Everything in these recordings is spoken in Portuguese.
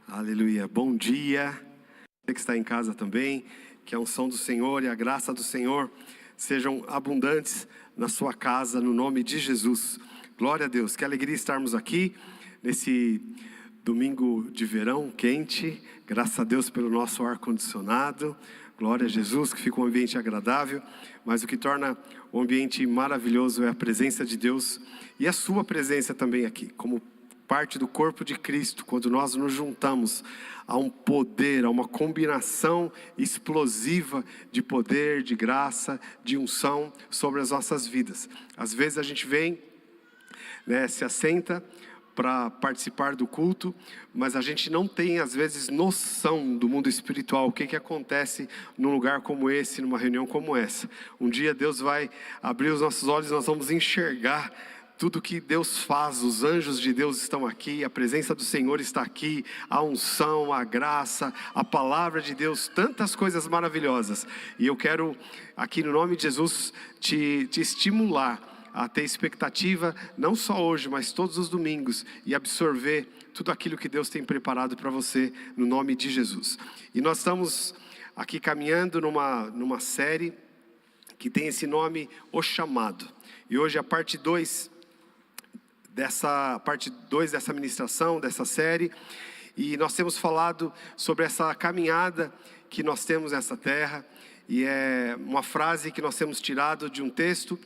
Aleluia, bom dia, você que está em casa também, que a unção do Senhor e a graça do Senhor sejam abundantes na sua casa, no nome de Jesus. Glória a Deus, que alegria estarmos aqui nesse domingo de verão quente, graças a Deus pelo nosso ar-condicionado, glória a Jesus, que fica um ambiente agradável, mas o que torna o ambiente maravilhoso é a presença de Deus e a sua presença também aqui, como parte do corpo de Cristo. Quando nós nos juntamos a um poder, a uma combinação explosiva de poder, de graça, de unção sobre as nossas vidas. Às vezes a gente vem, se assenta para participar do culto, mas a gente não tem às vezes noção do mundo espiritual, o que acontece num lugar como esse, numa reunião como essa. Um dia Deus vai abrir os nossos olhos e nós vamos enxergar tudo que Deus faz. Os anjos de Deus estão aqui, a presença do Senhor está aqui, a unção, a graça, a palavra de Deus, tantas coisas maravilhosas. E eu quero aqui no nome de Jesus te estimular a ter expectativa, não só hoje, mas todos os domingos, e absorver tudo aquilo que Deus tem preparado para você, no nome de Jesus. E nós estamos aqui caminhando numa série que tem esse nome, O Chamado. E hoje a parte 2 dessa ministração, dessa série, e nós temos falado sobre essa caminhada que nós temos nessa terra, e é uma frase que nós temos tirado de um texto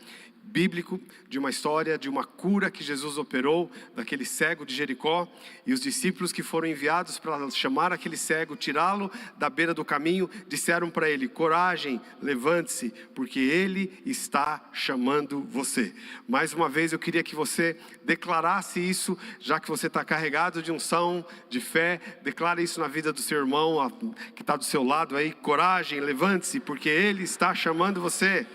bíblico, de uma história, de uma cura que Jesus operou, daquele cego de Jericó, e os discípulos que foram enviados para chamar aquele cego, tirá-lo da beira do caminho, disseram para ele: coragem, levante-se, porque ele está chamando você. Mais uma vez eu queria que você declarasse isso, já que você está carregado de unção, de fé, declare isso na vida do seu irmão que está do seu lado aí: coragem, levante-se, porque ele está chamando você.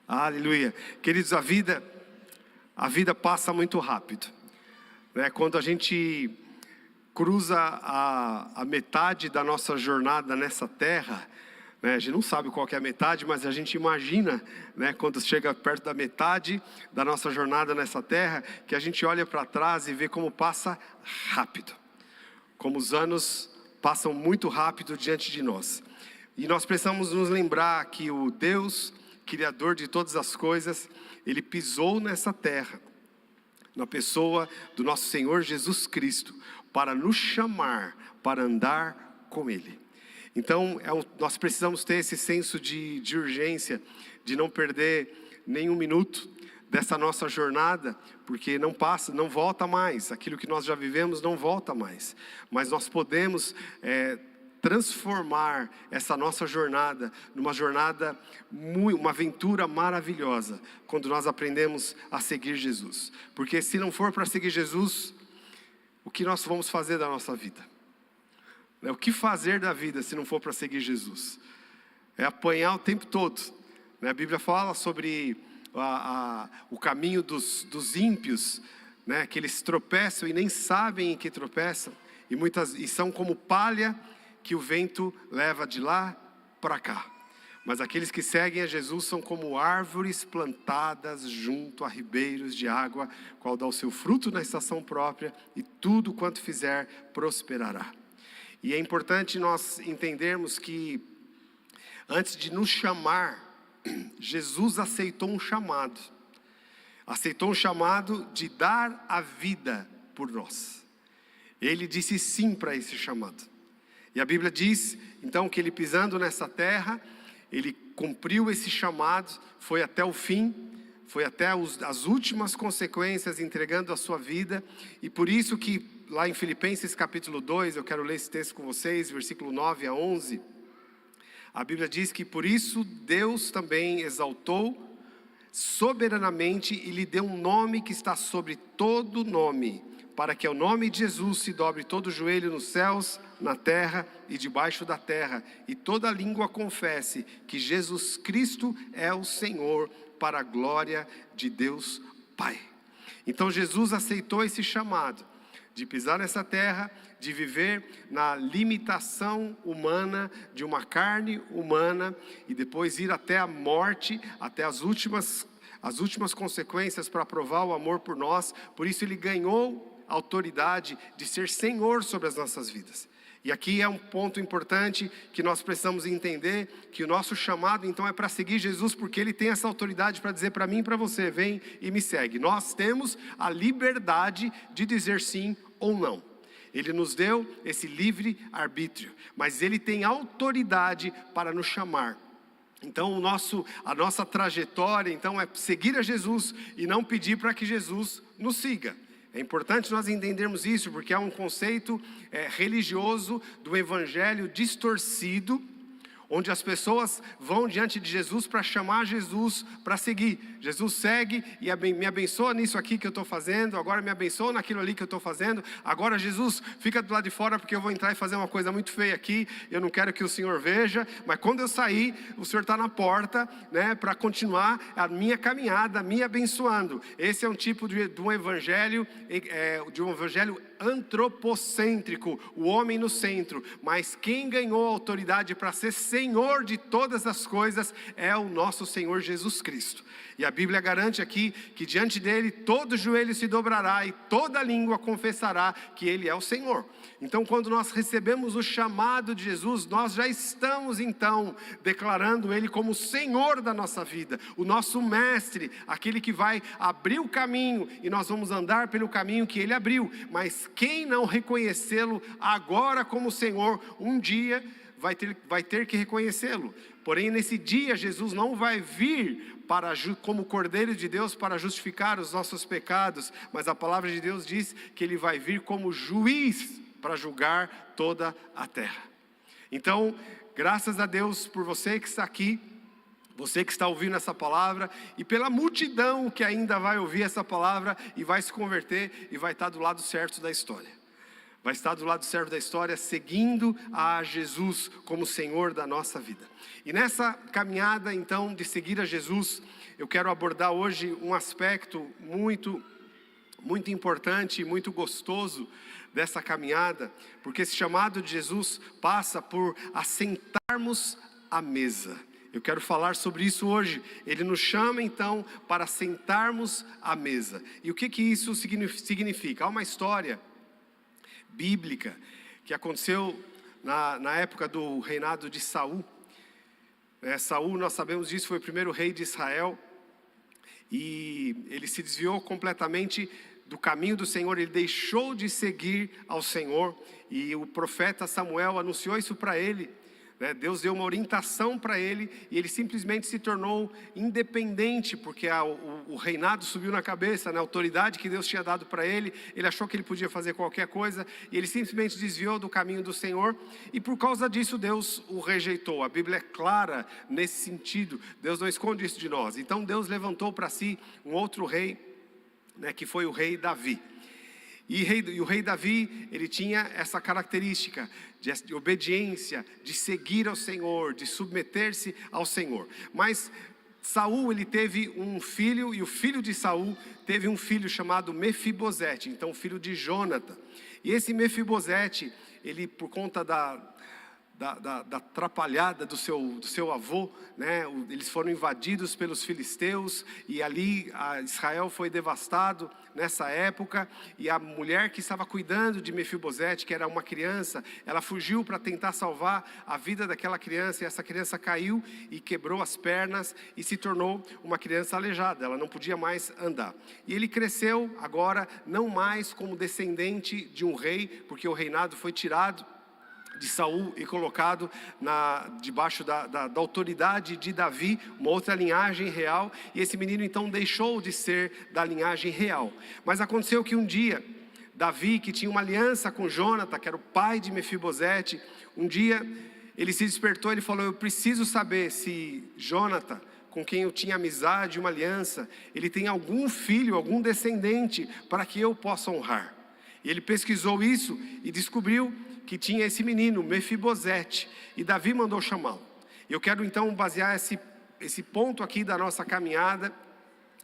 Aleluia. Queridos, a vida passa muito rápido, né? Quando a gente cruza a metade da nossa jornada nessa terra, né? A gente não sabe qual que é a metade, mas a gente imagina, né, quando chega perto da metade da nossa jornada nessa terra, que a gente olha para trás e vê como passa rápido, como os anos passam muito rápido diante de nós. E nós precisamos nos lembrar que o Deus Criador de todas as coisas, Ele pisou nessa terra, na pessoa do nosso Senhor Jesus Cristo, para nos chamar, para andar com Ele. Então, nós precisamos ter esse senso de urgência, de não perder nenhum minuto dessa nossa jornada, porque não volta mais. Aquilo que nós já vivemos não volta mais. Mas nós podemos transformar essa nossa jornada numa jornada, uma aventura maravilhosa, quando nós aprendemos a seguir Jesus. Porque se não for para seguir Jesus, o que nós vamos fazer da nossa vida? O que fazer da vida se não for para seguir Jesus? É apanhar o tempo todo. A Bíblia fala sobre o caminho dos ímpios, né? Que eles tropeçam e nem sabem em que tropeçam, e são como palha que o vento leva de lá para cá. Mas aqueles que seguem a Jesus são como árvores plantadas junto a ribeiros de água, qual dá o seu fruto na estação própria, e tudo quanto fizer prosperará. E é importante nós entendermos que, antes de nos chamar, Jesus aceitou um chamado. Aceitou um chamado de dar a vida por nós. Ele disse sim para esse chamado. E a Bíblia diz, então, que ele pisando nessa terra, ele cumpriu esse chamado, foi até o fim, foi até as últimas consequências, entregando a sua vida. E por isso que lá em Filipenses capítulo 2, eu quero ler esse texto com vocês, versículo 9 a 11. A Bíblia diz que por isso Deus também exaltou soberanamente e lhe deu um nome que está sobre todo nome, para que ao nome de Jesus se dobre todo joelho nos céus, na terra e debaixo da terra, e toda língua confesse que Jesus Cristo é o Senhor, para a glória de Deus Pai. Então Jesus aceitou esse chamado de pisar nessa terra, de viver na limitação humana, de uma carne humana, e depois ir até a morte, até as últimas consequências para provar o amor por nós. Por isso ele ganhou autoridade de ser Senhor sobre as nossas vidas. E aqui é um ponto importante que nós precisamos entender, que o nosso chamado então é para seguir Jesus, porque Ele tem essa autoridade para dizer para mim e para você, vem e me segue. Nós temos a liberdade de dizer sim ou não. Ele nos deu esse livre arbítrio, mas Ele tem autoridade para nos chamar. Então a nossa trajetória então é seguir a Jesus e não pedir para que Jesus nos siga. É importante nós entendermos isso, porque há um conceito religioso do evangelho distorcido, onde as pessoas vão diante de Jesus para chamar Jesus para seguir. Jesus segue e me abençoa nisso aqui que eu estou fazendo, agora me abençoa naquilo ali que eu estou fazendo, agora Jesus fica do lado de fora porque eu vou entrar e fazer uma coisa muito feia aqui, eu não quero que o Senhor veja, mas quando eu sair, o Senhor está na porta, né, para continuar a minha caminhada, me abençoando. Esse é um tipo de um evangelho antropocêntrico, o homem no centro, mas quem ganhou a autoridade para ser Senhor de todas as coisas é o nosso Senhor Jesus Cristo. E a Bíblia garante aqui que diante dele todo joelho se dobrará e toda língua confessará que ele é o Senhor. Então quando nós recebemos o chamado de Jesus, nós já estamos então declarando ele como Senhor da nossa vida, o nosso mestre, aquele que vai abrir o caminho e nós vamos andar pelo caminho que ele abriu. Mas quem não reconhecê-lo agora como Senhor, um dia vai ter que reconhecê-lo. Porém nesse dia Jesus não vai vir como Cordeiro de Deus para justificar os nossos pecados, mas a palavra de Deus diz que Ele vai vir como juiz para julgar toda a terra. Então, graças a Deus por você que está aqui, você que está ouvindo essa palavra, e pela multidão que ainda vai ouvir essa palavra e vai se converter e vai estar do lado certo da história. Vai estar do lado certo da história, seguindo a Jesus como Senhor da nossa vida. E nessa caminhada, então, de seguir a Jesus, eu quero abordar hoje um aspecto muito importante, muito gostoso dessa caminhada, porque esse chamado de Jesus passa por assentarmos à mesa. Eu quero falar sobre isso hoje. Ele nos chama então para sentarmos à mesa. E o que isso significa? Há uma história bíblica que aconteceu na época do reinado de Saul. Saul, nós sabemos disso, foi o primeiro rei de Israel, e ele se desviou completamente do caminho do Senhor, ele deixou de seguir ao Senhor, e o profeta Samuel anunciou isso para ele. Deus deu uma orientação para ele e ele simplesmente se tornou independente, porque o reinado subiu na cabeça, a autoridade que Deus tinha dado para ele, ele achou que ele podia fazer qualquer coisa e ele simplesmente desviou do caminho do Senhor, e por causa disso Deus o rejeitou. A Bíblia é clara nesse sentido, Deus não esconde isso de nós. Então Deus levantou para si um outro rei, que foi o rei Davi. E o rei Davi, ele tinha essa característica de obediência, de seguir ao Senhor, de submeter-se ao Senhor. Mas Saul, ele teve um filho, e o filho de Saul teve um filho chamado Mefibosete, então filho de Jônatan. E esse Mefibosete, ele por conta da atrapalhada do seu avô, eles foram invadidos pelos filisteus, e ali Israel foi devastado nessa época, e a mulher que estava cuidando de Mefibosete, que era uma criança, ela fugiu para tentar salvar a vida daquela criança, e essa criança caiu e quebrou as pernas e se tornou uma criança aleijada, ela não podia mais andar. E ele cresceu agora não mais como descendente de um rei, porque o reinado foi tirado de Saul e colocado debaixo da autoridade de Davi, uma outra linhagem real, e esse menino então deixou de ser da linhagem real. Mas aconteceu que um dia, Davi, que tinha uma aliança com Jônatan, que era o pai de Mefibosete, um dia ele se despertou, ele falou: eu preciso saber se Jônatan, com quem eu tinha amizade, uma aliança, ele tem algum filho, algum descendente, para que eu possa honrar. E ele pesquisou isso e descobriu que tinha esse menino, Mefibosete, e Davi mandou chamá-lo. Eu quero então basear esse ponto aqui da nossa caminhada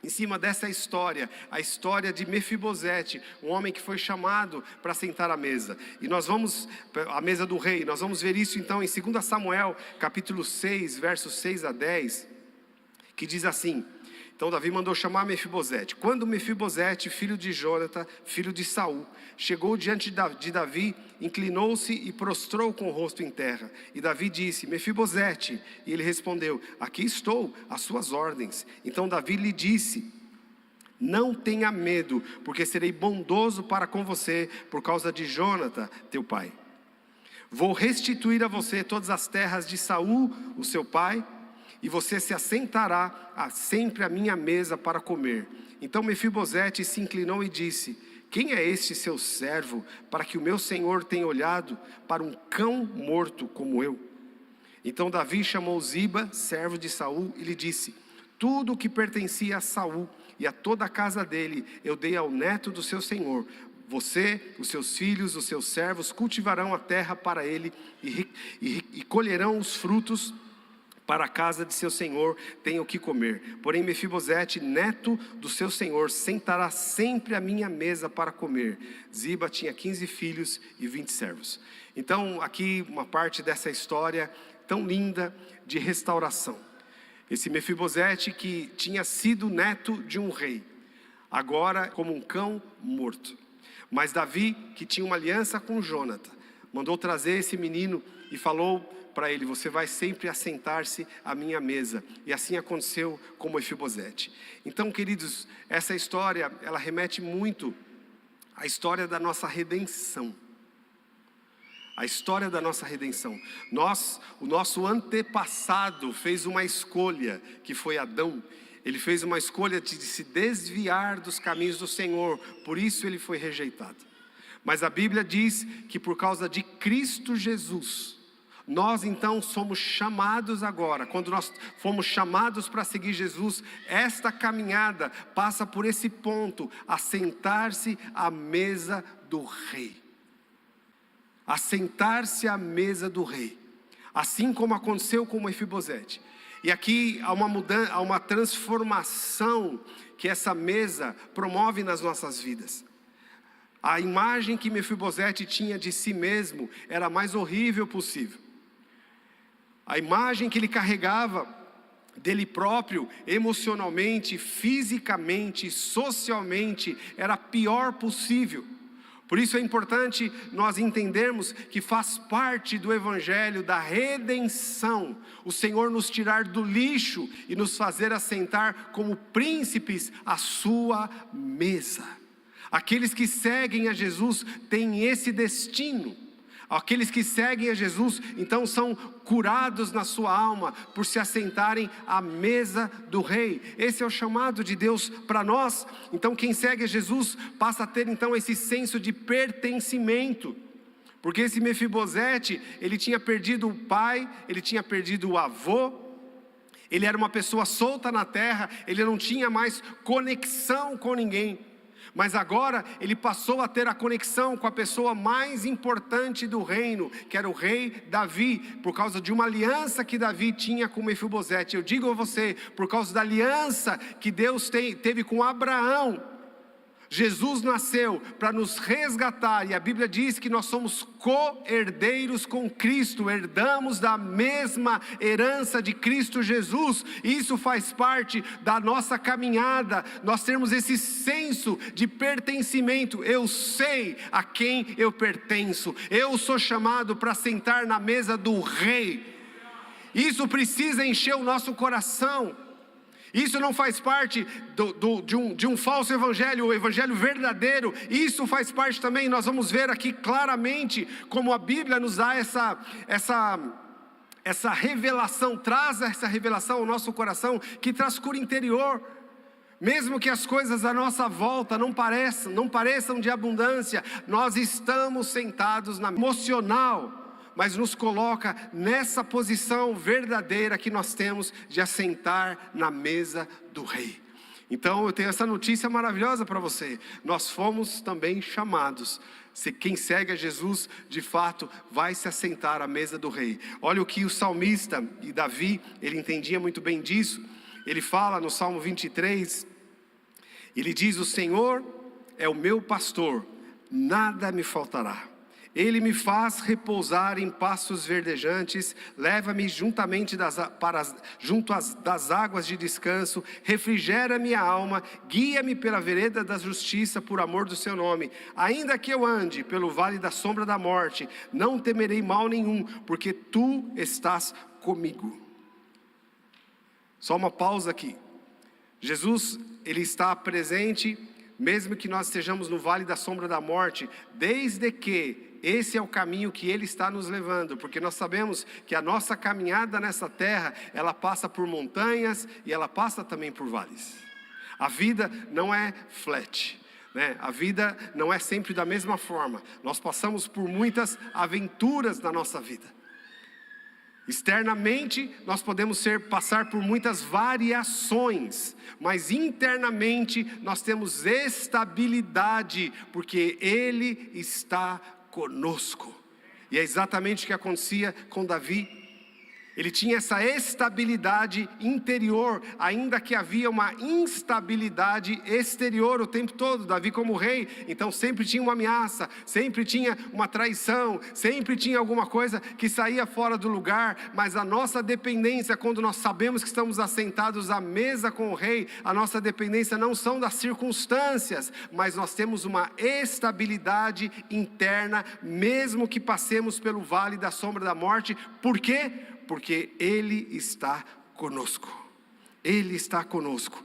em cima dessa história, a história de Mefibosete, um homem que foi chamado para sentar à mesa. E nós vamos, à mesa do rei, nós vamos ver isso então em 2 Samuel, capítulo 6, versos 6 a 10, que diz assim: Então Davi mandou chamar Mefibosete. Quando Mefibosete, filho de Jonatã, filho de Saul, chegou diante de Davi, inclinou-se e prostrou com o rosto em terra. E Davi disse: Mefibosete. E ele respondeu: aqui estou, às suas ordens. Então Davi lhe disse: não tenha medo, porque serei bondoso para com você, por causa de Jonatã, teu pai. Vou restituir a você todas as terras de Saul, o seu pai, e você se assentará sempre à minha mesa para comer. Então Mefibosete se inclinou e disse: quem é este seu servo, para que o meu senhor tenha olhado para um cão morto como eu? Então Davi chamou Ziba, servo de Saul, e lhe disse: tudo o que pertencia a Saul e a toda a casa dele eu dei ao neto do seu senhor. Você, os seus filhos, os seus servos cultivarão a terra para ele e colherão os frutos para a casa de seu senhor tem o que comer. Porém Mefibosete, neto do seu senhor, sentará sempre à minha mesa para comer. Ziba tinha 15 filhos e 20 servos. Então aqui uma parte dessa história tão linda de restauração. Esse Mefibosete que tinha sido neto de um rei, agora como um cão morto. Mas Davi, que tinha uma aliança com Jonatã, mandou trazer esse menino e falou para ele: você vai sempre assentar-se à minha mesa. E assim aconteceu com Mefibosete. Então, queridos, essa história, ela remete muito à história da nossa redenção. A história da nossa redenção. O nosso antepassado fez uma escolha, que foi Adão. Ele fez uma escolha de se desviar dos caminhos do Senhor, por isso ele foi rejeitado. Mas a Bíblia diz que por causa de Cristo Jesus, nós então somos chamados agora, quando nós fomos chamados para seguir Jesus, esta caminhada passa por esse ponto: assentar-se à mesa do rei. Assentar-se à mesa do rei, assim como aconteceu com Mefibosete. E aqui há uma mudança, há uma transformação que essa mesa promove nas nossas vidas. A imagem que Mefibosete tinha de si mesmo era a mais horrível possível. A imagem que ele carregava dele próprio, emocionalmente, fisicamente, socialmente, era a pior possível. Por isso é importante nós entendermos que faz parte do Evangelho da redenção, o Senhor nos tirar do lixo e nos fazer assentar como príncipes à sua mesa. Aqueles que seguem a Jesus têm esse destino. Aqueles que seguem a Jesus, então são curados na sua alma por se assentarem à mesa do rei. Esse é o chamado de Deus para nós. Então quem segue a Jesus passa a ter então esse senso de pertencimento. Porque esse Mefibosete, ele tinha perdido o pai, ele tinha perdido o avô. Ele era uma pessoa solta na terra, ele não tinha mais conexão com ninguém. Mas agora ele passou a ter a conexão com a pessoa mais importante do reino, que era o rei Davi, por causa de uma aliança que Davi tinha com Mefibosete. Eu digo a você, por causa da aliança que Deus teve com Abraão, Jesus nasceu para nos resgatar, e a Bíblia diz que nós somos co-herdeiros com Cristo, herdamos da mesma herança de Cristo Jesus. Isso faz parte da nossa caminhada, nós temos esse senso de pertencimento. Eu sei a quem eu pertenço, eu sou chamado para sentar na mesa do rei. Isso precisa encher o nosso coração. Isso não faz parte de um falso evangelho, o evangelho verdadeiro. Isso faz parte também, nós vamos ver aqui claramente como a Bíblia nos dá essa revelação, traz essa revelação ao nosso coração, que traz cura interior. Mesmo que as coisas à nossa volta não pareçam de abundância, nós estamos sentados na emocional, mas nos coloca nessa posição verdadeira que nós temos de assentar na mesa do rei. Então eu tenho essa notícia maravilhosa para você. Nós fomos também chamados. Quem segue a Jesus, de fato, vai se assentar à mesa do rei. Olha o que o salmista e Davi, ele entendia muito bem disso. Ele fala no Salmo 23, ele diz: o Senhor é o meu pastor, nada me faltará. Ele me faz repousar em pastos verdejantes, leva-me juntamente junto das águas de descanso, refrigera minha alma, guia-me pela vereda da justiça por amor do seu nome. Ainda que eu ande pelo vale da sombra da morte, não temerei mal nenhum, porque tu estás comigo. Só uma pausa aqui. Jesus, ele está presente, mesmo que nós estejamos no vale da sombra da morte, desde que esse é o caminho que Ele está nos levando, porque nós sabemos que a nossa caminhada nessa terra, ela passa por montanhas e ela passa também por vales. A vida não é flat, né? A vida não é sempre da mesma forma. Nós passamos por muitas aventuras na nossa vida. Externamente, nós podemos passar por muitas variações, mas internamente nós temos estabilidade, porque Ele está conosco. E é exatamente o que acontecia com Davi. Ele tinha essa estabilidade interior, ainda que havia uma instabilidade exterior o tempo todo. Davi como rei, então sempre tinha uma ameaça, sempre tinha uma traição, sempre tinha alguma coisa que saía fora do lugar. Mas a nossa dependência, quando nós sabemos que estamos assentados à mesa com o rei, a nossa dependência não são das circunstâncias, mas nós temos uma estabilidade interna, mesmo que passemos pelo vale da sombra da morte. Por quê? Porque Ele está conosco. Ele está conosco.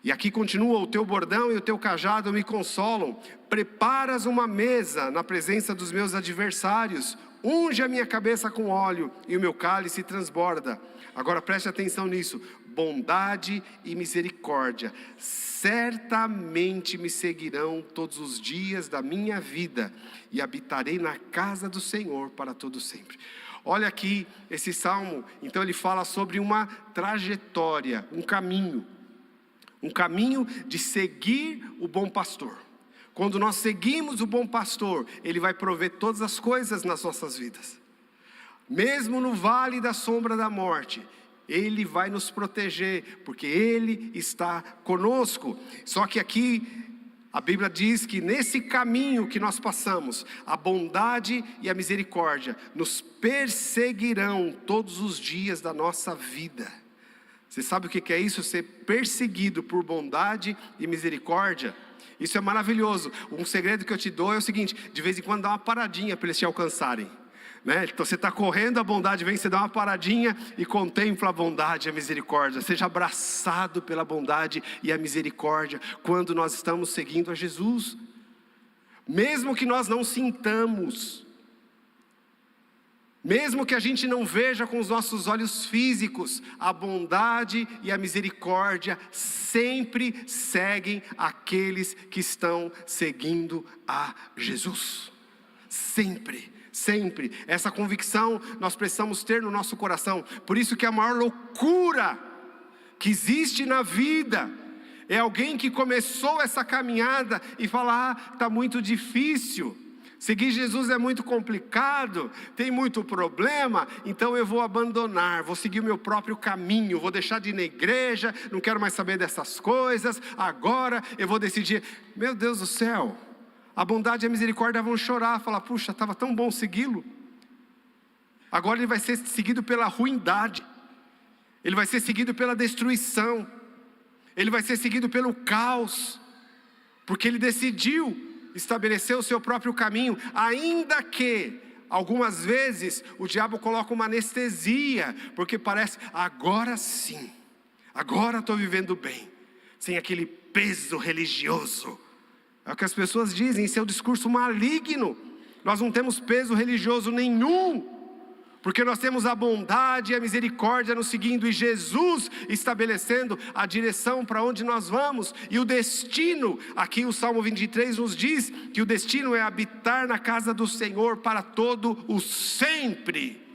E aqui continua: o teu bordão e o teu cajado me consolam. Preparas uma mesa na presença dos meus adversários. Unge a minha cabeça com óleo e o meu cálice transborda. Agora preste atenção nisso. Bondade e misericórdia certamente me seguirão todos os dias da minha vida, e habitarei na casa do Senhor para todo sempre. Olha aqui esse salmo, então ele fala sobre uma trajetória, um caminho de seguir o bom pastor. Quando nós seguimos o bom pastor, ele vai prover todas as coisas nas nossas vidas. Mesmo no vale da sombra da morte, Ele vai nos proteger, porque Ele está conosco. Só que aqui a Bíblia diz que nesse caminho que nós passamos, a bondade e a misericórdia nos perseguirão todos os dias da nossa vida. Você sabe o que é isso? Ser perseguido por bondade e misericórdia? Isso é maravilhoso. Um segredo que eu te dou é o seguinte: de vez em quando dá uma paradinha para eles te alcançarem, né? Então você está correndo, a bondade vem, você dá uma paradinha e contempla a bondade e a misericórdia. Seja abraçado pela bondade e a misericórdia quando nós estamos seguindo a Jesus. Mesmo que nós não sintamos, mesmo que a gente não veja com os nossos olhos físicos, a bondade e a misericórdia sempre seguem aqueles que estão seguindo a Jesus. Sempre. Sempre. Essa convicção nós precisamos ter no nosso coração. Por isso que a maior loucura que existe na vida é alguém que começou essa caminhada e fala: está muito difícil, seguir Jesus é muito complicado, tem muito problema, então eu vou abandonar, vou seguir o meu próprio caminho, vou deixar de ir na igreja, não quero mais saber dessas coisas, agora eu vou decidir. Meu Deus do céu, a bondade e a misericórdia vão chorar, falar: puxa, estava tão bom segui-lo. Agora ele vai ser seguido pela ruindade, ele vai ser seguido pela destruição, ele vai ser seguido pelo caos, porque ele decidiu estabelecer o seu próprio caminho. Ainda que algumas vezes o diabo coloca uma anestesia, porque parece: agora sim, agora estou vivendo bem, sem aquele peso religioso. É o que as pessoas dizem, esse é o discurso maligno. Nós não temos peso religioso nenhum, porque nós temos a bondade e a misericórdia nos seguindo, e Jesus estabelecendo a direção para onde nós vamos, e o destino. Aqui o Salmo 23 nos diz que o destino é habitar na casa do Senhor para todo o sempre.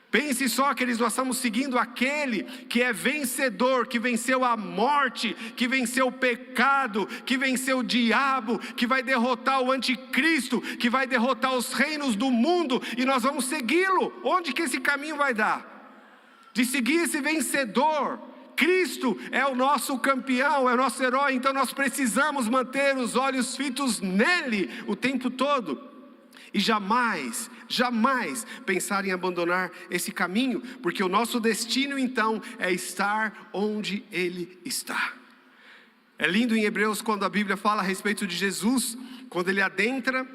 Pense só, queridos, nós estamos seguindo aquele que é vencedor, que venceu a morte, que venceu o pecado, que venceu o diabo, que vai derrotar o anticristo, que vai derrotar os reinos do mundo, e nós vamos segui-lo. Onde que esse caminho vai dar? De seguir esse vencedor. Cristo é o nosso campeão, é o nosso herói, então nós precisamos manter os olhos fitos nele o tempo todo. E jamais, jamais pensar em abandonar esse caminho, porque o nosso destino então é estar onde Ele está. É lindo em Hebreus quando a Bíblia fala a respeito de Jesus, quando Ele adentra,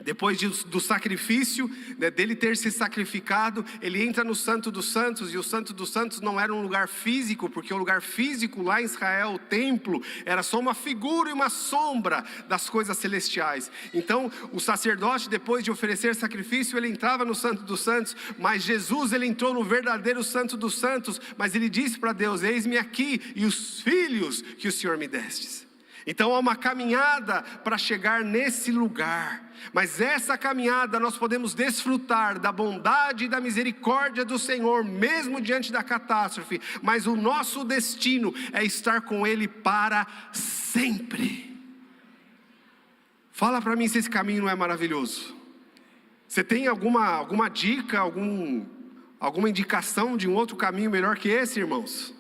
depois do sacrifício, né, dele ter se sacrificado, Ele entra no Santo dos Santos, e o Santo dos Santos não era um lugar físico, porque o lugar físico lá em Israel, o templo, era só uma figura e uma sombra das coisas celestiais. Então o sacerdote, depois de oferecer sacrifício, ele entrava no Santo dos Santos, mas Jesus, ele entrou no verdadeiro Santo dos Santos, mas ele disse para Deus: eis-me aqui e os filhos que o Senhor me destes. Então há uma caminhada para chegar nesse lugar, mas essa caminhada nós podemos desfrutar da bondade e da misericórdia do Senhor, mesmo diante da catástrofe, mas o nosso destino é estar com Ele para sempre. Fala para mim se esse caminho não é maravilhoso. Você tem alguma dica, alguma indicação de um outro caminho melhor que esse, irmãos?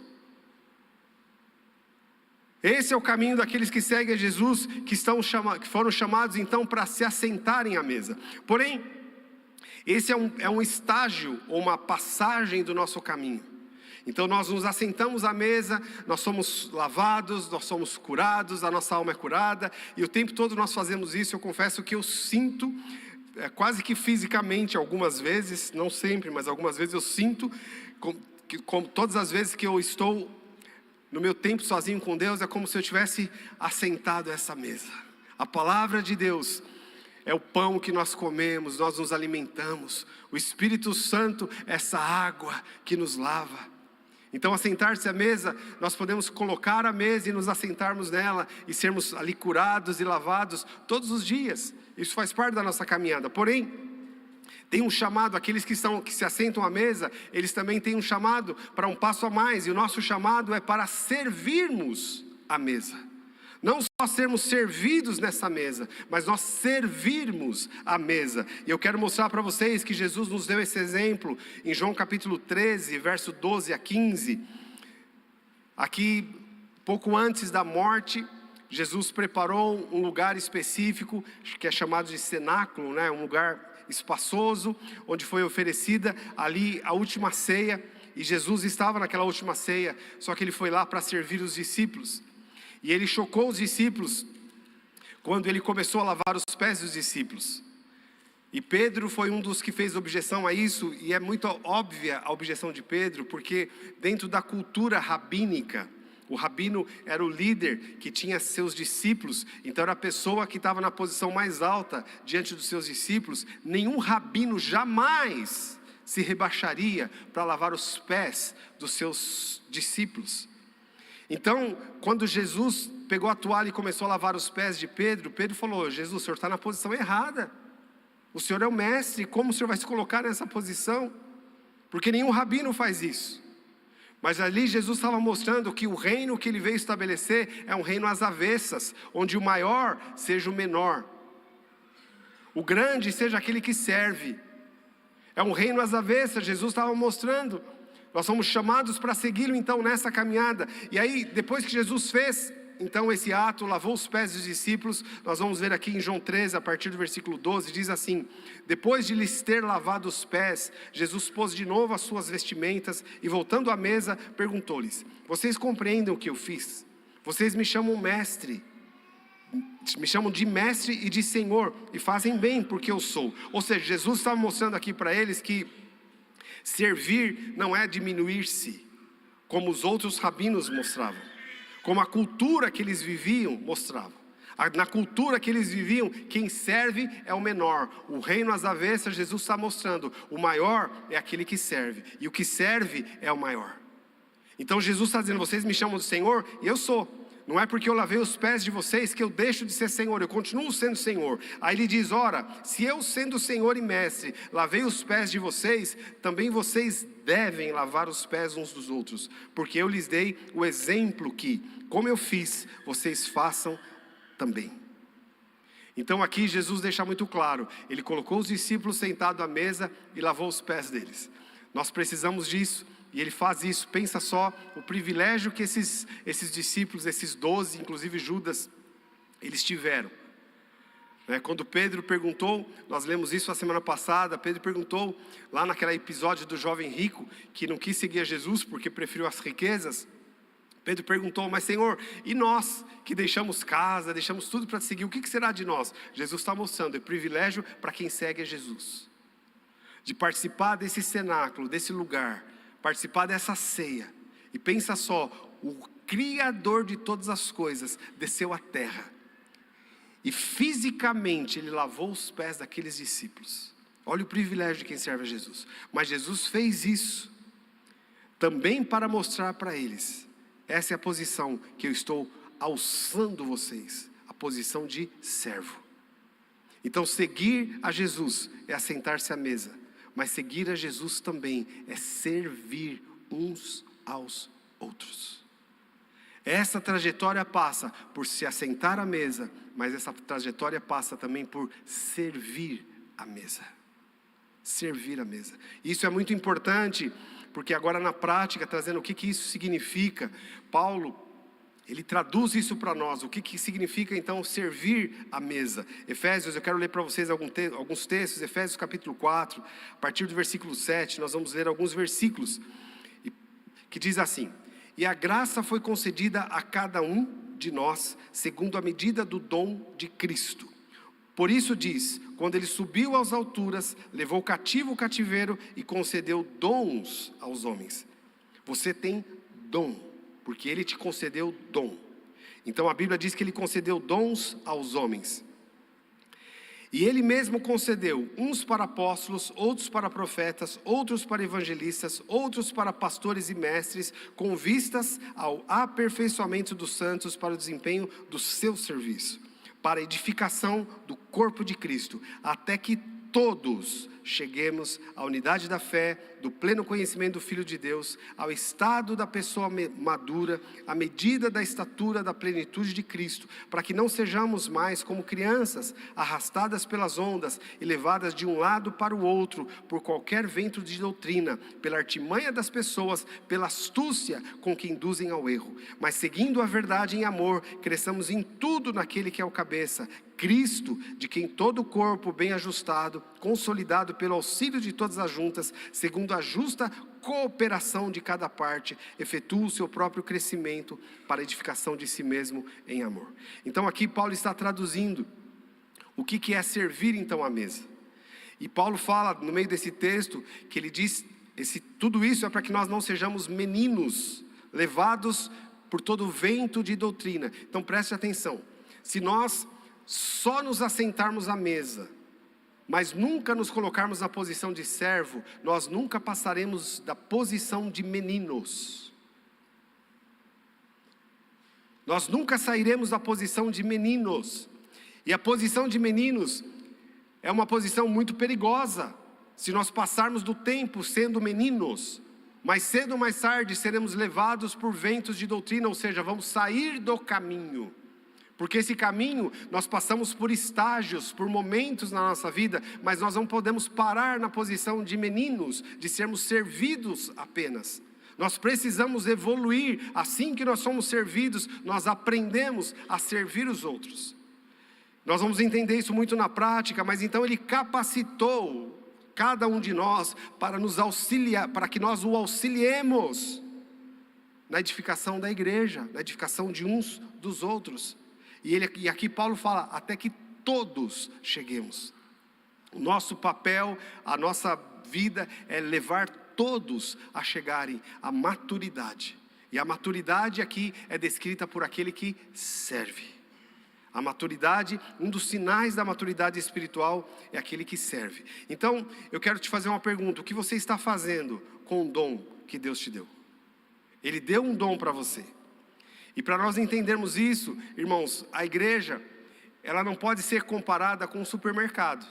Esse é o caminho daqueles que seguem a Jesus, que foram chamados então para se assentarem à mesa. Porém, esse é um estágio ou uma passagem do nosso caminho. Então nós nos assentamos à mesa, nós somos lavados, nós somos curados, a nossa alma é curada, e o tempo todo nós fazemos isso. Eu confesso que eu sinto, quase que fisicamente algumas vezes, não sempre, mas algumas vezes eu sinto, como todas as vezes que eu estou no meu tempo sozinho com Deus, é como se eu tivesse assentado a essa mesa. A palavra de Deus é o pão que nós comemos, nós nos alimentamos. O Espírito Santo é essa água que nos lava. Então, assentar-se à mesa, nós podemos colocar a mesa e nos assentarmos nela e sermos ali curados e lavados todos os dias. Isso faz parte da nossa caminhada. Porém, tem um chamado, aqueles que se assentam à mesa, eles também têm um chamado para um passo a mais. E o nosso chamado é para servirmos a mesa. Não só sermos servidos nessa mesa, mas nós servirmos a mesa. E eu quero mostrar para vocês que Jesus nos deu esse exemplo em João capítulo 13, verso 12 a 15. Aqui, pouco antes da morte, Jesus preparou um lugar específico, que é chamado de cenáculo, né? Um lugar espaçoso, onde foi oferecida ali a última ceia, e Jesus estava naquela última ceia, só que ele foi lá para servir os discípulos, e ele chocou os discípulos, quando ele começou a lavar os pés dos discípulos, e Pedro foi um dos que fez objeção a isso, e é muito óbvia a objeção de Pedro, porque dentro da cultura rabínica, o rabino era o líder que tinha seus discípulos, então era a pessoa que estava na posição mais alta diante dos seus discípulos. Nenhum rabino jamais se rebaixaria para lavar os pés dos seus discípulos. Então, quando Jesus pegou a toalha e começou a lavar os pés de Pedro, Pedro falou: Jesus, o senhor está na posição errada. O senhor é o mestre, como o senhor vai se colocar nessa posição? Porque nenhum rabino faz isso. Mas ali Jesus estava mostrando que o reino que ele veio estabelecer é um reino às avessas, onde o maior seja o menor, o grande seja aquele que serve. É um reino às avessas, Jesus estava mostrando. Nós somos chamados para segui-lo então nessa caminhada. E aí, depois que Jesus fez então esse ato, lavou os pés dos discípulos, nós vamos ver aqui em João 13, a partir do versículo 12, diz assim: depois de lhes ter lavado os pés, Jesus pôs de novo as suas vestimentas e, voltando à mesa, perguntou-lhes: vocês compreendem o que eu fiz? Vocês me chamam mestre, me chamam de mestre e de Senhor, e fazem bem porque eu sou. Ou seja, Jesus estava mostrando aqui para eles que servir não é diminuir-se, como os outros rabinos mostravam, como a cultura que eles viviam mostrava. Na cultura que eles viviam, quem serve é o menor. O reino às avessas, Jesus está mostrando: o maior é aquele que serve, e o que serve é o maior. Então Jesus está dizendo: vocês me chamam de Senhor, e eu sou. Não é porque eu lavei os pés de vocês que eu deixo de ser Senhor, eu continuo sendo Senhor. Aí ele diz: ora, se eu sendo Senhor e Mestre, lavei os pés de vocês, também vocês devem lavar os pés uns dos outros, porque eu lhes dei o exemplo que, como eu fiz, vocês façam também. Então aqui Jesus deixa muito claro, ele colocou os discípulos sentados à mesa e lavou os pés deles. Nós precisamos disso. E ele faz isso. Pensa só o privilégio que esses discípulos, esses 12, inclusive Judas, eles tiveram. Quando Pedro perguntou, nós lemos isso a semana passada, Pedro perguntou, lá naquele episódio do jovem rico, que não quis seguir a Jesus porque preferiu as riquezas. Pedro perguntou, mas Senhor, e nós que deixamos casa, deixamos tudo para te seguir, o que será de nós? Jesus está mostrando, é privilégio para quem segue a Jesus, de participar desse cenáculo, desse lugar, participar dessa ceia. E pensa só, o Criador de todas as coisas desceu à terra, e fisicamente ele lavou os pés daqueles discípulos. Olha o privilégio de quem serve a Jesus. Mas Jesus fez isso também para mostrar para eles: essa é a posição que eu estou alçando vocês, a posição de servo. Então seguir a Jesus é assentar-se à mesa, mas seguir a Jesus também é servir uns aos outros. Essa trajetória passa por se assentar à mesa, mas essa trajetória passa também por servir a mesa. Servir a mesa. Isso é muito importante, porque agora na prática, trazendo o que isso significa, Paulo, ele traduz isso para nós, o que significa então servir a mesa. Efésios, eu quero ler para vocês alguns textos, Efésios capítulo 4, a partir do versículo 7, nós vamos ler alguns versículos, que diz assim: e a graça foi concedida a cada um de nós, segundo a medida do dom de Cristo. Por isso diz, quando ele subiu às alturas, levou cativo o cativeiro e concedeu dons aos homens. Você tem dom, porque ele te concedeu dom. Então a Bíblia diz que ele concedeu dons aos homens. E ele mesmo concedeu uns para apóstolos, outros para profetas, outros para evangelistas, outros para pastores e mestres, com vistas ao aperfeiçoamento dos santos para o desempenho do seu serviço, para a edificação do corpo de Cristo, até que todos cheguemos à unidade da fé, do pleno conhecimento do Filho de Deus, ao estado da pessoa madura, à medida da estatura da plenitude de Cristo, para que não sejamos mais como crianças, arrastadas pelas ondas e levadas de um lado para o outro, por qualquer vento de doutrina, pela artimanha das pessoas, pela astúcia com que induzem ao erro, mas seguindo a verdade em amor, cresçamos em tudo naquele que é o cabeça, Cristo, de quem todo o corpo bem ajustado, consolidado pelo auxílio de todas as juntas, segundo a justa cooperação de cada parte, efetua o seu próprio crescimento para a edificação de si mesmo em amor. Então aqui Paulo está traduzindo o que é servir então à mesa. E Paulo fala no meio desse texto, que ele diz, tudo isso é para que nós não sejamos meninos, levados por todo o vento de doutrina. Então preste atenção, se nós só nos assentarmos à mesa, mas nunca nos colocarmos na posição de servo, nós nunca passaremos da posição de meninos. Nós nunca sairemos da posição de meninos. E a posição de meninos é uma posição muito perigosa. Se nós passarmos do tempo sendo meninos, mais cedo ou mais tarde seremos levados por ventos de doutrina, ou seja, vamos sair do caminho. Porque esse caminho, nós passamos por estágios, por momentos na nossa vida, mas nós não podemos parar na posição de meninos, de sermos servidos apenas. Nós precisamos evoluir, assim que nós somos servidos, nós aprendemos a servir os outros. Nós vamos entender isso muito na prática, mas então ele capacitou cada um de nós para nos auxiliar, para que nós o auxiliemos na edificação da igreja, na edificação de uns dos outros. E aqui Paulo fala, até que todos cheguemos. O nosso papel, a nossa vida é levar todos a chegarem à maturidade. E a maturidade aqui é descrita por aquele que serve. A maturidade, um dos sinais da maturidade espiritual é aquele que serve. Então, eu quero te fazer uma pergunta, o que você está fazendo com o dom que Deus te deu? Ele deu um dom para você. E para nós entendermos isso, irmãos, a igreja, ela não pode ser comparada com um supermercado.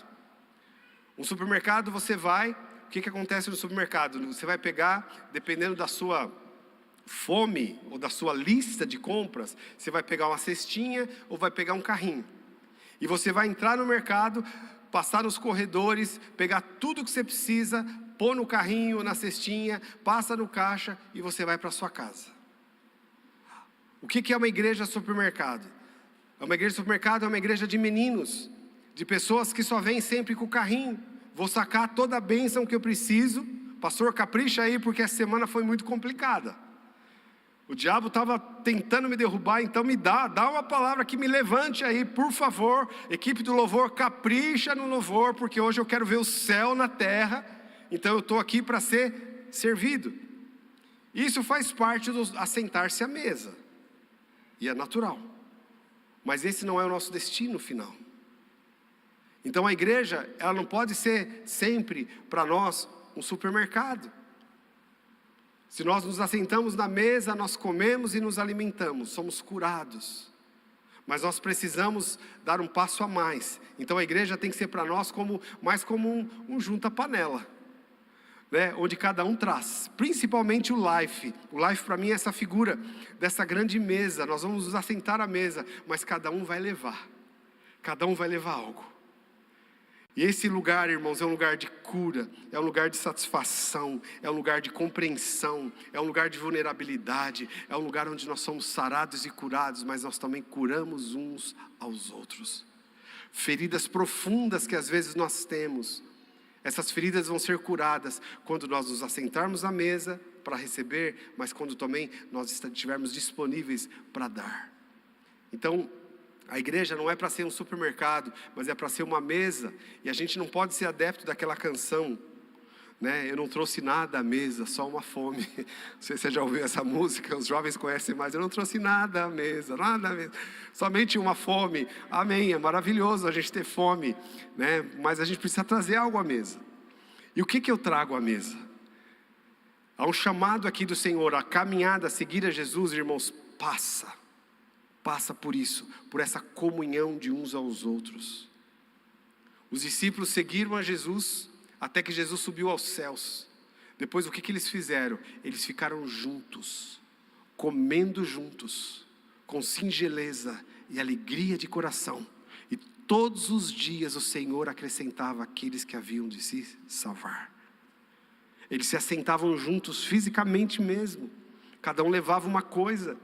Um supermercado você vai, o que acontece no supermercado? Você vai pegar, dependendo da sua fome ou da sua lista de compras, você vai pegar uma cestinha ou vai pegar um carrinho. E você vai entrar no mercado, passar nos corredores, pegar tudo que você precisa, pôr no carrinho, na cestinha, passa no caixa e você vai para a sua casa. O que é uma igreja supermercado? Uma igreja supermercado é uma igreja de meninos. de pessoas que só vêm sempre com o carrinho. Vou sacar toda a bênção que eu preciso. Pastor, capricha aí, porque essa semana foi muito complicada. O diabo estava tentando me derrubar, então me dá uma palavra que me levante aí, por favor. Equipe do louvor, capricha no louvor, porque hoje eu quero ver o céu na terra. Então eu estou aqui para ser servido. Isso faz parte do assentar-se à mesa. E é natural. Mas esse não é o nosso destino final. Então a igreja, ela não pode ser sempre para nós um supermercado. Se nós nos assentamos na mesa, nós comemos e nos alimentamos, somos curados. Mas nós precisamos dar um passo a mais. Então a igreja tem que ser para nós mais como um junta-panela, né? Onde cada um traz, principalmente o life. O life para mim é essa figura dessa grande mesa. Nós vamos nos assentar à mesa, mas cada um vai levar algo. E esse lugar, irmãos, é um lugar de cura, é um lugar de satisfação, é um lugar de compreensão, é um lugar de vulnerabilidade, é um lugar onde nós somos sarados e curados, mas nós também curamos uns aos outros. Feridas profundas que às vezes nós temos, essas feridas vão ser curadas quando nós nos assentarmos à mesa para receber, mas quando também nós estivermos disponíveis para dar. Então, a igreja não é para ser um supermercado, mas é para ser uma mesa. E a gente não pode ser adepto daquela canção, né? Eu não trouxe nada à mesa, só uma fome. Não sei se você já ouviu essa música, os jovens conhecem mais. Eu não trouxe nada à mesa, somente uma fome. Amém, é maravilhoso a gente ter fome, né? Mas a gente precisa trazer algo à mesa. E o que eu trago à mesa? Há um chamado aqui do Senhor, a caminhada, a seguir a Jesus, irmãos, passa por isso, por essa comunhão de uns aos outros. Os discípulos seguiram a Jesus, até que Jesus subiu aos céus. Depois o que eles fizeram? Eles ficaram juntos, comendo juntos, com singeleza e alegria de coração. E todos os dias o Senhor acrescentava aqueles que haviam de se salvar. Eles se assentavam juntos fisicamente mesmo, cada um levava uma coisa.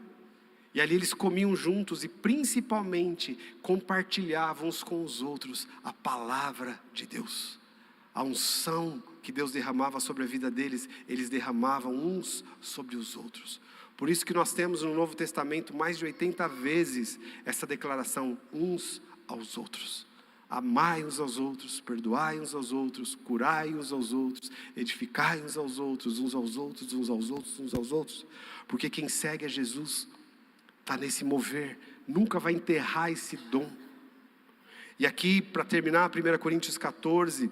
E ali eles comiam juntos e principalmente compartilhavam uns com os outros a palavra de Deus. A unção que Deus derramava sobre a vida deles, eles derramavam uns sobre os outros. Por isso que nós temos no Novo Testamento mais de 80 vezes essa declaração, uns aos outros. Amai uns aos outros, perdoai uns aos outros, curai uns aos outros, edificai uns aos outros, uns aos outros, uns aos outros, uns aos outros. Porque quem segue a Jesus está nesse mover, nunca vai enterrar esse dom. E aqui, para terminar, 1 Coríntios 14,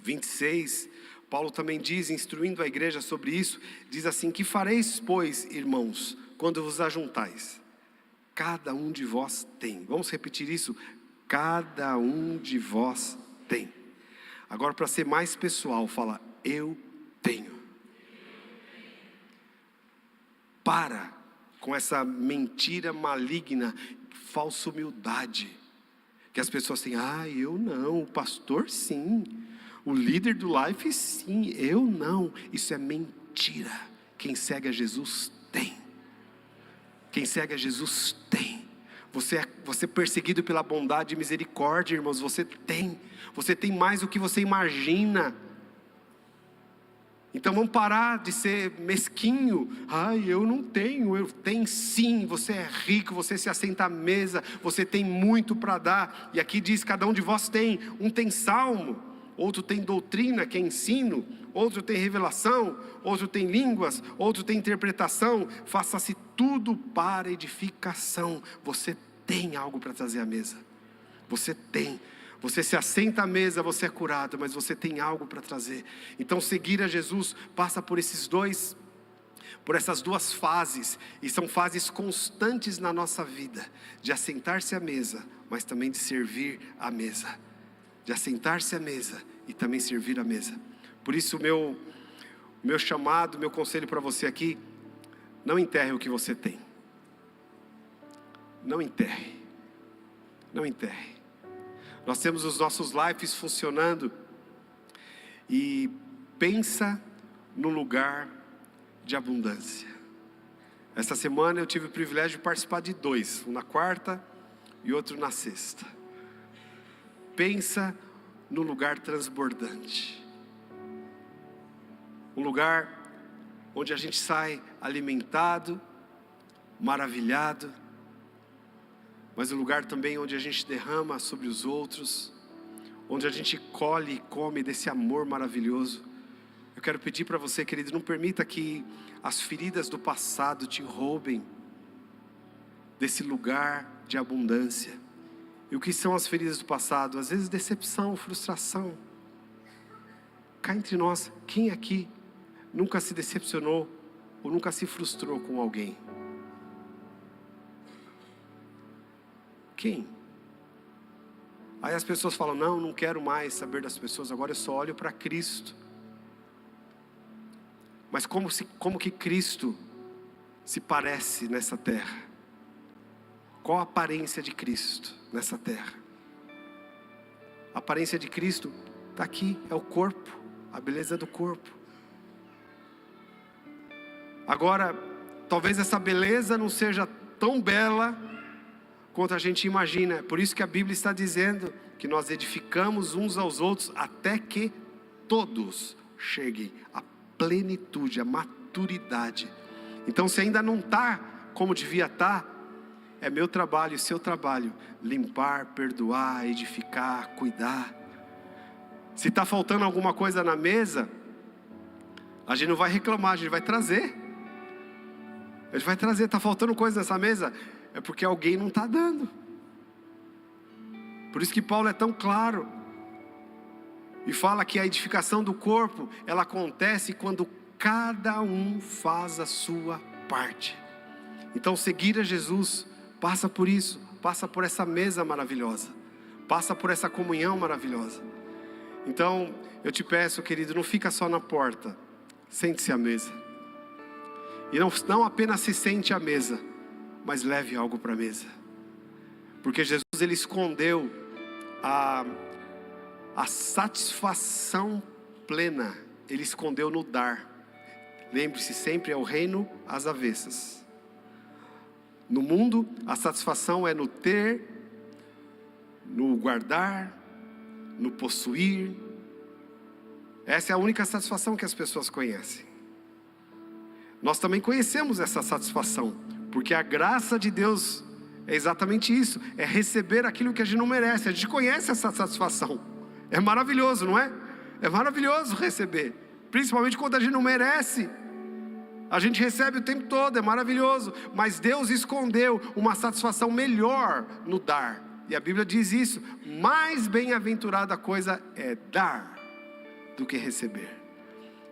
26, Paulo também diz, instruindo a igreja sobre isso, diz assim, que fareis, pois, irmãos, quando vos ajuntais? Cada um de vós tem. Vamos repetir isso? Cada um de vós tem. Agora, para ser mais pessoal, fala, eu tenho. Para com essa mentira maligna, falsa humildade, que as pessoas têm, eu não, o pastor sim, o líder do Life sim, eu não. Isso é mentira. Quem segue a Jesus tem. Quem segue a Jesus tem. Você é perseguido pela bondade e misericórdia, irmãos, você tem mais do que você imagina. Então vamos parar de ser mesquinho. Eu não tenho. Eu tenho sim. Você é rico, você se assenta à mesa, você tem muito para dar. E aqui diz, cada um de vós tem. Um tem salmo, outro tem doutrina, que é ensino, outro tem revelação, outro tem línguas, outro tem interpretação. Faça-se tudo para edificação. Você tem algo para trazer à mesa. Você tem. Você se assenta à mesa, você é curado, mas você tem algo para trazer. Então seguir a Jesus passa por essas duas fases, e são fases constantes na nossa vida, de assentar-se à mesa, mas também de servir à mesa. De assentar-se à mesa e também servir à mesa. Por isso meu chamado, meu conselho para você aqui, não enterre o que você tem. Não enterre. Não enterre. Nós temos os nossos lives funcionando e pensa no lugar de abundância. Essa semana eu tive o privilégio de participar de 2, um na quarta e outro na sexta. Pensa no lugar transbordante. Um lugar onde a gente sai alimentado, maravilhado, mas um lugar também onde a gente derrama sobre os outros, onde a gente colhe e come desse amor maravilhoso. Eu quero pedir para você, querido, não permita que as feridas do passado te roubem desse lugar de abundância. E o que são as feridas do passado? Às vezes decepção, frustração. Cá entre nós, quem aqui nunca se decepcionou ou nunca se frustrou com alguém? Quem? Aí as pessoas falam, não quero mais saber das pessoas, agora eu só olho para Cristo. Mas como que Cristo se parece nessa terra? Qual a aparência de Cristo nessa terra? A aparência de Cristo está aqui, é o corpo, a beleza do corpo. Agora, talvez essa beleza não seja tão bela quanto a gente imagina. É por isso que a Bíblia está dizendo que nós edificamos uns aos outros até que todos cheguem à plenitude, à maturidade. Então, se ainda não está como devia estar, é meu trabalho e seu trabalho limpar, perdoar, edificar, cuidar. Se está faltando alguma coisa na mesa, a gente não vai reclamar, a gente vai trazer. A gente vai trazer, está faltando coisa nessa mesa, é porque alguém não está dando. Por isso que Paulo é tão claro e fala que a edificação do corpo, ela acontece quando cada um faz a sua parte. Então seguir a Jesus passa por isso, passa por essa mesa maravilhosa, passa por essa comunhão maravilhosa. Então eu te peço, querido, não fica só na porta, sente-se à mesa. E não apenas se sente à mesa, mas leve algo para a mesa. Porque Jesus, ele escondeu a satisfação plena, ele escondeu no dar. Lembre-se, sempre é o reino às avessas. No mundo, a satisfação é no ter, no guardar, no possuir. Essa é a única satisfação que as pessoas conhecem. Nós também conhecemos essa satisfação, porque a graça de Deus é exatamente isso, é receber aquilo que a gente não merece. A gente conhece essa satisfação, é maravilhoso, não é? É maravilhoso receber, principalmente quando a gente não merece. A gente recebe o tempo todo, é maravilhoso, mas Deus escondeu uma satisfação melhor no dar. E a Bíblia diz isso, mais bem-aventurada coisa é dar do que receber.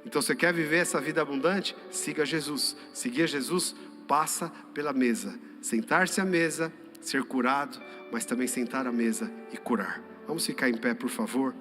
Então você quer viver essa vida abundante? Siga Jesus. Seguir Jesus passa pela mesa. Sentar-se à mesa, ser curado, mas também sentar à mesa e curar. Vamos ficar em pé, por favor.